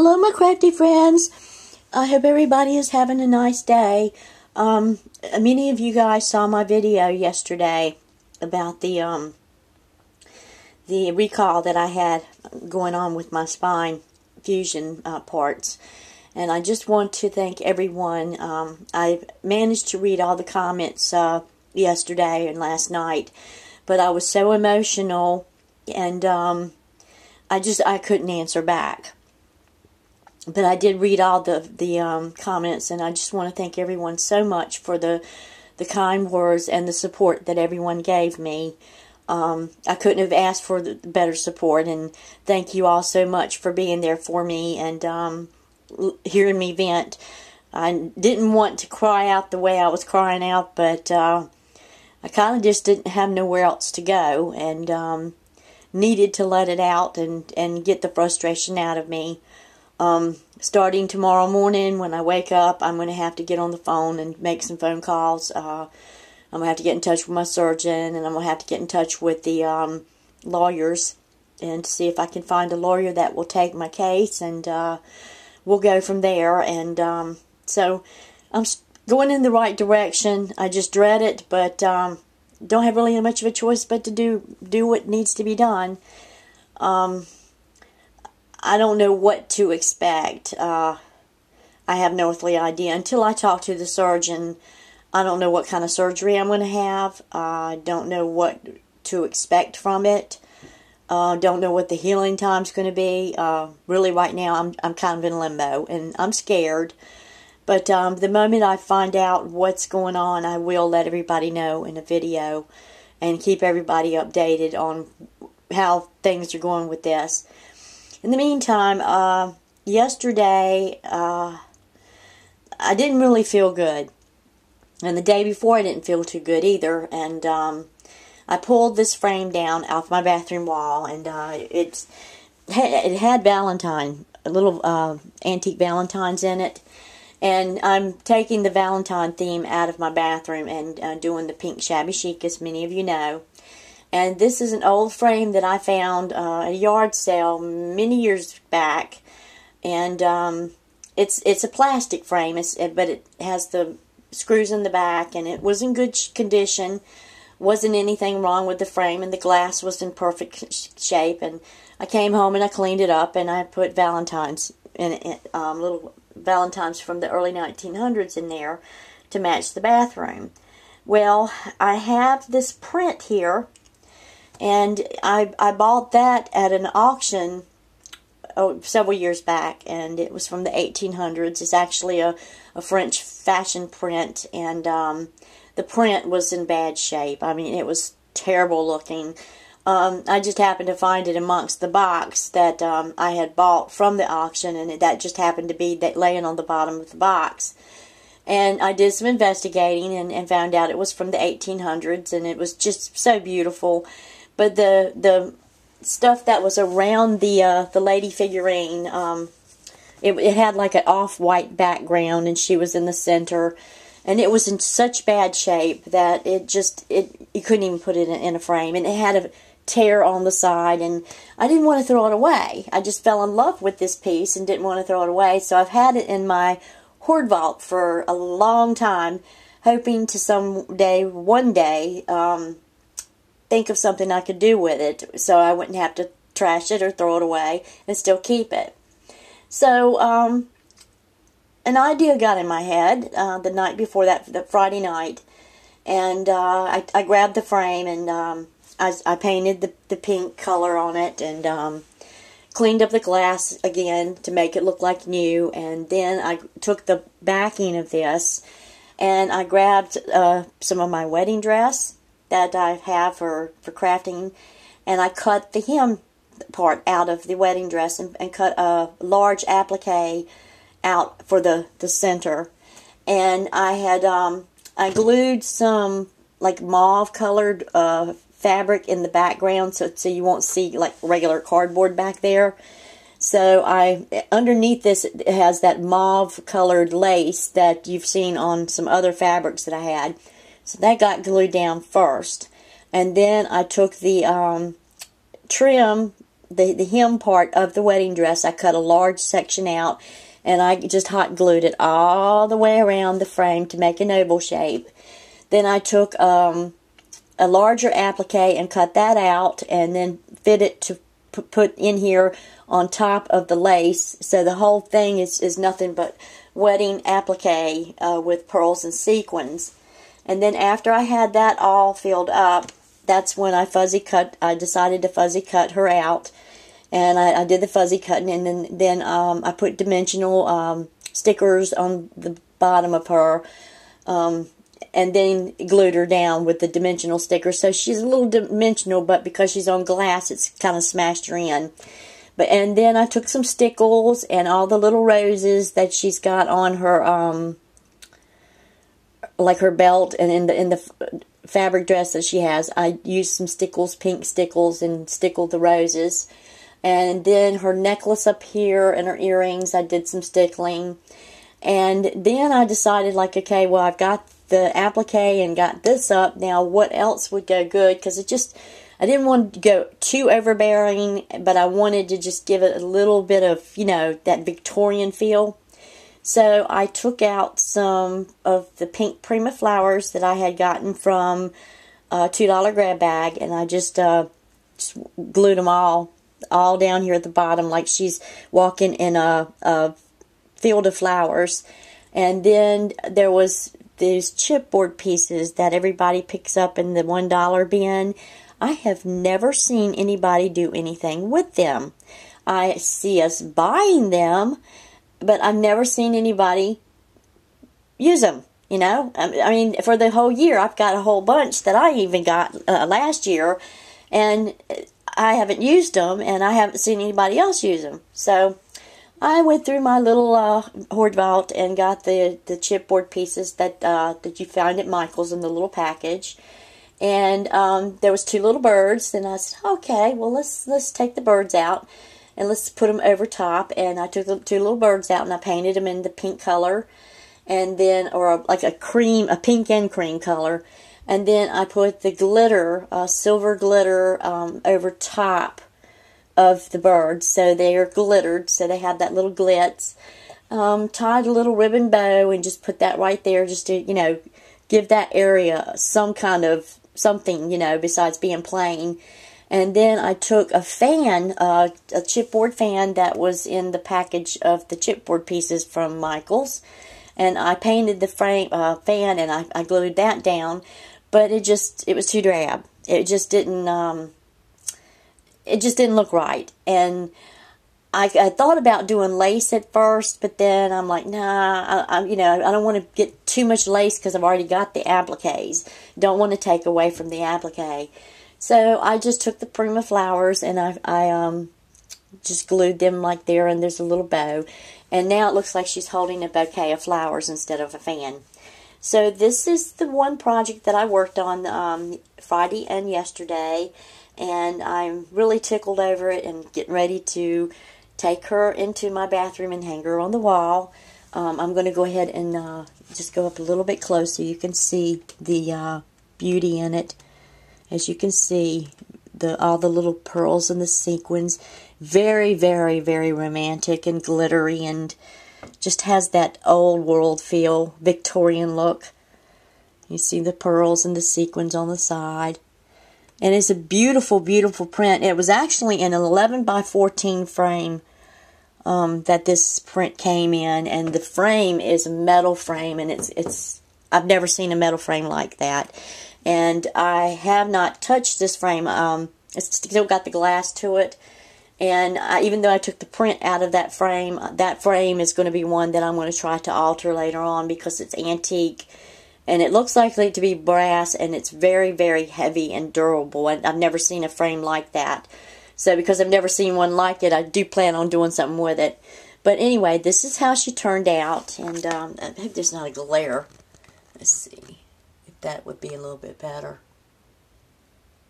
Hello, my crafty friends. I hope everybody is having a nice day. Many of you guys saw my video yesterday about the recall that I had going on with my spine fusion parts. And I just want to thank everyone. I managed to read all the comments yesterday and last night, but I was so emotional, and I couldn't answer back. But I did read all the comments, and I just want to thank everyone so much for the kind words and the support that everyone gave me. I couldn't have asked for the better support, and thank you all so much for being there for me and hearing me vent. I didn't want to cry out the way I was crying out, but I kind of just didn't have nowhere else to go, and needed to let it out and get the frustration out of me. Starting tomorrow morning when I wake up, I'm going to have to get on the phone and make some phone calls. I'm going to have to get in touch with my surgeon, and I'm going to have to get in touch with the lawyers and see if I can find a lawyer that will take my case, and we'll go from there. And so I'm going in the right direction. I just dread it, but don't have really much of a choice but to do what needs to be done. I don't know what to expect. I have no earthly idea. Until I talk to the surgeon, I don't know what kind of surgery I'm going to have. I don't know what to expect from it. Don't know what the healing time's going to be. Really, right now, I'm kind of in limbo, and I'm scared. But the moment I find out what's going on, I will let everybody know in a video and keep everybody updated on how things are going with this. In the meantime, yesterday, I didn't really feel good. And the day before, I didn't feel too good either. And I pulled this frame down off my bathroom wall, and it had Valentine, a little antique Valentines in it. And I'm taking the Valentine theme out of my bathroom and doing the pink shabby chic, as many of you know. And this is an old frame that I found at a yard sale many years back. And it's a plastic frame, but it has the screws in the back, and it was in good condition. Wasn't anything wrong with the frame, and the glass was in perfect shape. And I came home and I cleaned it up, and I put Valentines in it, little Valentines from the early 1900s in there to match the bathroom. Well, I have this print here. And I bought that at an auction several years back, and it was from the 1800s. It's actually a French fashion print, and the print was in bad shape. I mean, it was terrible looking. I just happened to find it amongst the box that I had bought from the auction, and that just happened to be laying on the bottom of the box. And I did some investigating and found out it was from the 1800s, and it was just so beautiful. But the stuff that was around the lady figurine, it had like an off-white background, and she was in the center, and it was in such bad shape that you couldn't even put it in a frame, and it had a tear on the side, and I didn't want to throw it away. I just fell in love with this piece and didn't want to throw it away, so I've had it in my hoard vault for a long time, hoping to one day, think of something I could do with it so I wouldn't have to trash it or throw it away and still keep it. So an idea got in my head the night before that Friday night, and I grabbed the frame, and I painted the pink color on it, and cleaned up the glass again to make it look like new. And then I took the backing of this, and I grabbed some of my wedding dress that I have for crafting, and I cut the hem part out of the wedding dress and cut a large applique out for the center. And I had I glued some like mauve colored fabric in the background so you won't see like regular cardboard back there. So underneath this, it has that mauve colored lace that you've seen on some other fabrics that I had. So that got glued down first. And then I took the trim the hem part of the wedding dress, I cut a large section out, and I just hot glued it all the way around the frame to make an oval shape. Then I took a larger applique and cut that out, and then fit it to put in here on top of the lace. So the whole thing is nothing but wedding applique with pearls and sequins. And then after I had that all filled up, that's when I decided to fuzzy cut her out. And I did the fuzzy cutting, and then I put dimensional stickers on the bottom of her, and then glued her down with the dimensional stickers. So she's a little dimensional, but because she's on glass, it's kind of smashed her in. And then I took some stickles and all the little roses that she's got on her, like her belt and in the fabric dress that she has. I used some stickles, pink stickles, and stickled the roses. And then her necklace up here and her earrings, I did some stickling. And then I decided, like, okay, well, I've got the applique and got this up. Now, what else would go good? Because I didn't want to go too overbearing, but I wanted to just give it a little bit of, you know, that Victorian feel. So I took out some of the pink Prima flowers that I had gotten from a $2 grab bag, and I just glued them all down here at the bottom, like she's walking in a field of flowers. And then there was these chipboard pieces that everybody picks up in the $1 bin. I have never seen anybody do anything with them. I see us buying them, but I've never seen anybody use them, you know. I mean, for the whole year, I've got a whole bunch that I even got last year, and I haven't used them, and I haven't seen anybody else use them. So I went through my little hoard vault and got the chipboard pieces that you found at Michael's in the little package. And there was 2 little birds, and I said, okay, well, let's take the birds out and let's put them over top. And I took the 2 little birds out and I painted them in the pink color, and then like a pink and cream color. And then I put the glitter, silver glitter, over top of the birds, so they are glittered, so they have that little glitz. Tied a little ribbon bow and just put that right there, just to, you know, give that area some kind of something, you know, besides being plain. And then I took a fan, a chipboard fan that was in the package of the chipboard pieces from Michael's, and I painted the fan, and I glued that down. But it was too drab. It just didn't look right. And I thought about doing lace at first, but then I'm like, nah, I don't want to get too much lace because I've already got the appliques. Don't want to take away from the applique. So I just took the Prima flowers and I just glued them like there, and there's a little bow. And now it looks like she's holding a bouquet of flowers instead of a fan. So this is the one project that I worked on Friday and yesterday, and I'm really tickled over it and getting ready to take her into my bathroom and hang her on the wall. I'm going to go ahead and just go up a little bit close so you can see the beauty in it. As you can see, all the little pearls and the sequins. Very, very, very romantic and glittery, and just has that old world feel, Victorian look. You see the pearls and the sequins on the side. And it's a beautiful, beautiful print. It was actually an 11 by 14 frame that this print came in, and the frame is a metal frame, and I've never seen a metal frame like that. And I have not touched this frame. It's still got the glass to it. And even though I took the print out of that frame is going to be one that I'm going to try to alter later on because it's antique. And it looks likely to be brass, and it's very, very heavy and durable. And I've never seen a frame like that. So because I've never seen one like it, I do plan on doing something with it. But anyway, this is how she turned out. And I hope there's not a glare. Let's see if that would be a little bit better.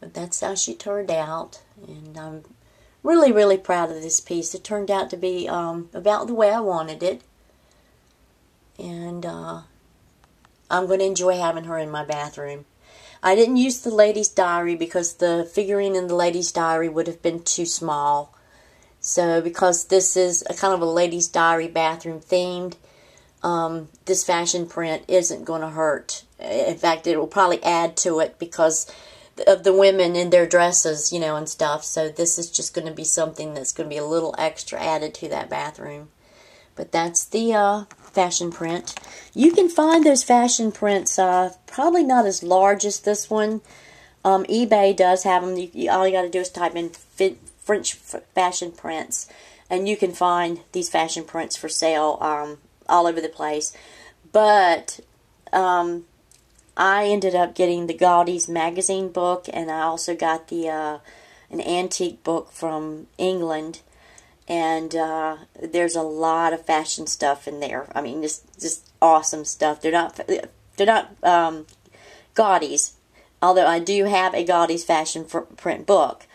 But that's how she turned out. And I'm really, really proud of this piece. It turned out to be about the way I wanted it. And I'm going to enjoy having her in my bathroom. I didn't use the Lady's Diary because the figurine in the Lady's Diary would have been too small. So because this is a kind of a ladies' diary bathroom themed, this fashion print isn't going to hurt. In fact, it will probably add to it because of the women in their dresses, you know, and stuff. So this is just going to be something that's going to be a little extra added to that bathroom. But that's the fashion print. You can find those fashion prints probably not as large as this one. eBay does have them. All you got to do is type in French fashion prints, and you can find these fashion prints for sale all over the place. But I ended up getting the Gaudi's magazine book, and I also got the an antique book from England. And there's a lot of fashion stuff in there. I mean, just awesome stuff. They're not Gaudi's, although I do have a Gaudi's fashion print book.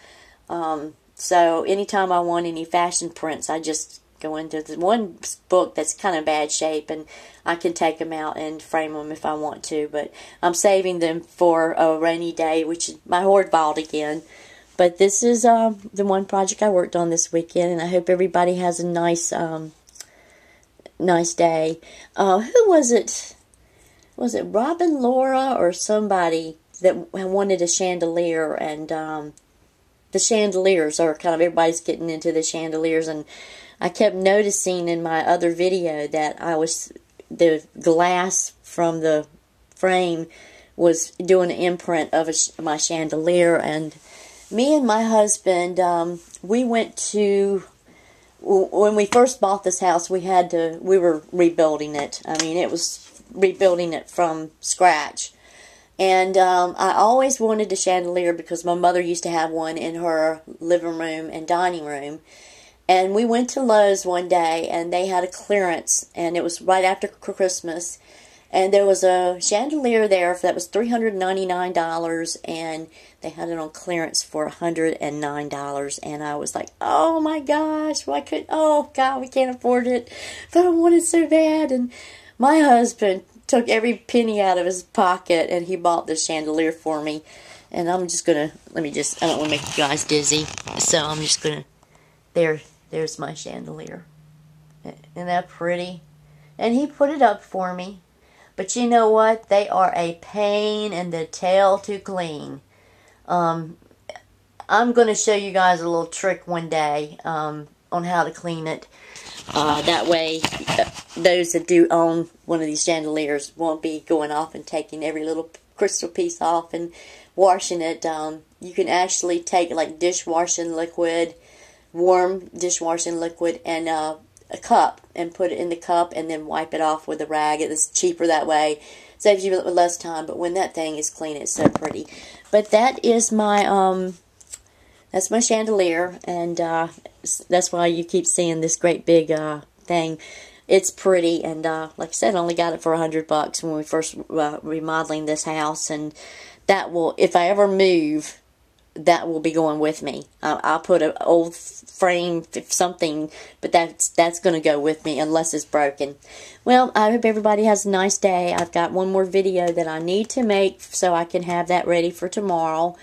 So anytime I want any fashion prints, I just go into the one book that's kind of bad shape, and I can take them out and frame them if I want to. But I'm saving them for a rainy day, which is my hoard vault again. But this is the one project I worked on this weekend, and I hope everybody has a nice nice day. Who was it? Was it Robin, Laura, or somebody that wanted a chandelier? And the chandeliers are kind of, everybody's getting into the chandeliers, and I kept noticing in my other video that the glass from the frame was doing an imprint of my chandelier. And me and my husband, we went to, when we first bought this house, we were rebuilding it. I mean, it was rebuilding it from scratch. And I always wanted a chandelier because my mother used to have one in her living room and dining room. And we went to Lowe's one day, and they had a clearance, and it was right after Christmas. And there was a chandelier there that was $399, and they had it on clearance for $109. And I was like, oh my gosh, oh God, we can't afford it. But I want it so bad. And my husband took every penny out of his pocket, and he bought this chandelier for me. And I'm just going to, I don't want to make you guys dizzy. So I'm just going to, there's my chandelier. Isn't that pretty? And he put it up for me. But you know what? They are a pain in the tail to clean. I'm going to show you guys a little trick one day on how to clean it. That way, those that do own one of these chandeliers won't be going off and taking every little crystal piece off and washing it. You can actually take like dishwashing liquid, warm dishwashing liquid, and a cup, and put it in the cup and then wipe it off with a rag. It's cheaper that way. Saves you less time, but when that thing is clean, it's so pretty. But that is my that's my chandelier, and that's why you keep seeing this great big thing. It's pretty, and like I said, I only got it for $100 when we first remodeling this house, and that will, if I ever move, that will be going with me. I'll put an old frame, something, but that's going to go with me unless it's broken. Well, I hope everybody has a nice day. I've got one more video that I need to make so I can have that ready for tomorrow.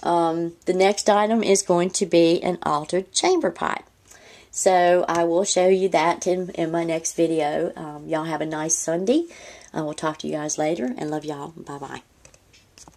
The next item is going to be an altered chamber pot. So I will show you that in my next video. Y'all have a nice Sunday. I will talk to you guys later, and love y'all. Bye-bye.